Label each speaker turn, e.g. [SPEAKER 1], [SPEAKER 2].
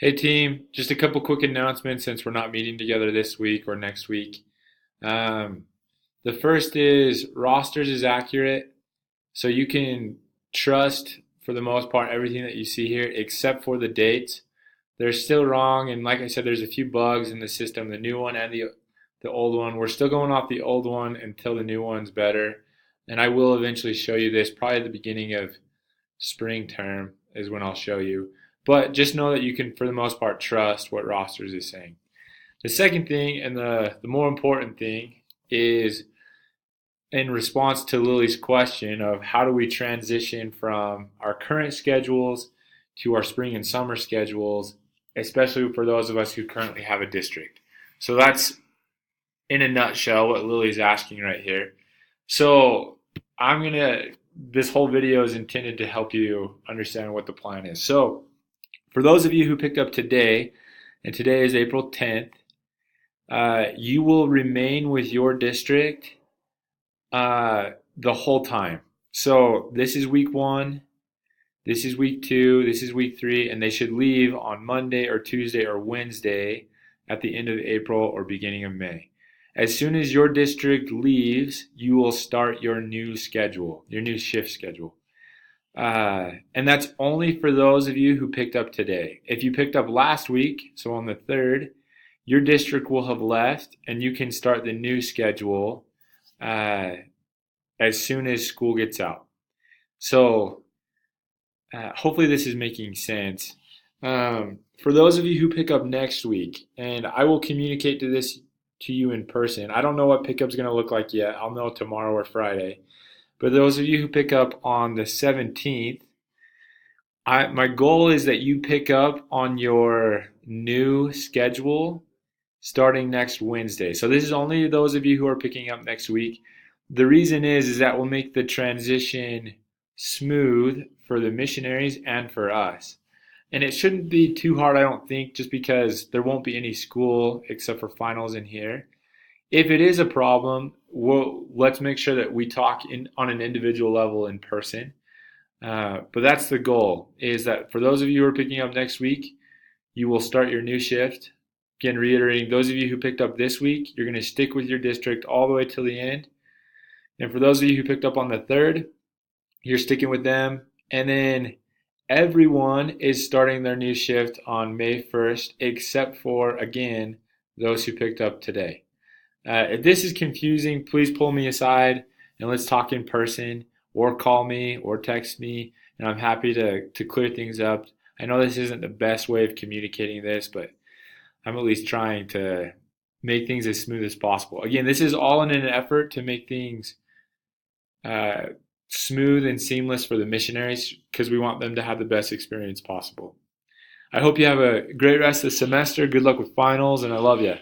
[SPEAKER 1] Hey team, just a couple quick announcements since we're not meeting together this week or next week. Um, the first is rosters is accurate, so you can trust for the most part everything that you see here except for the dates. They're still wrong, and like I said, there's a few bugs in the system, the new one and the old one. We're still going off the old one until the new one's better, and I will eventually show you this probably at the beginning of spring term is when I'll show you. But just know that you can, for the most part, trust what rosters is saying. The second thing, and the more important thing, is in response to Lily's question of how do we transition from our current schedules to our spring and summer schedules, especially for those of us who currently have a district. So that's in a nutshell what Lily's asking right here. So this whole video is intended to help you understand what the plan is. So for those of you who picked up today, and today is April 10th, you will remain with your district the whole time. So this is week 1, this is week 2, this is week 3, and they should leave on Monday or Tuesday or Wednesday at the end of April or beginning of May. As soon as your district leaves, you will start your new schedule, your new shift schedule. And that's only for those of you who picked up today. If you picked up last week, so on the 3rd, your district will have left and you can start the new schedule as soon as school gets out. So hopefully this is making sense. For those of you who pick up next week, and I will communicate to you in person. I don't know what pickup's going to look like yet. I'll know tomorrow or Friday. But those of you who pick up on the 17th, my goal is that you pick up on your new schedule starting next Wednesday. So this is only those of you who are picking up next week. The reason is that will make the transition smooth for the missionaries and for us. And it shouldn't be too hard, I don't think, just because there won't be any school except for finals in here. If it is a problem, let's make sure that we talk on an individual level in person. But that's the goal, is that for those of you who are picking up next week, you will start your new shift. Again, reiterating, those of you who picked up this week, you're going to stick with your district all the way till the end. And for those of you who picked up on the 3rd, you're sticking with them. And then everyone is starting their new shift on May 1st, except for, again, those who picked up today. If this is confusing, please pull me aside and let's talk in person, or call me or text me, and I'm happy to clear things up. I know this isn't the best way of communicating this, but I'm at least trying to make things as smooth as possible. Again, this is all in an effort to make things smooth and seamless for the missionaries because we want them to have the best experience possible. I hope you have a great rest of the semester. Good luck with finals, and I love you.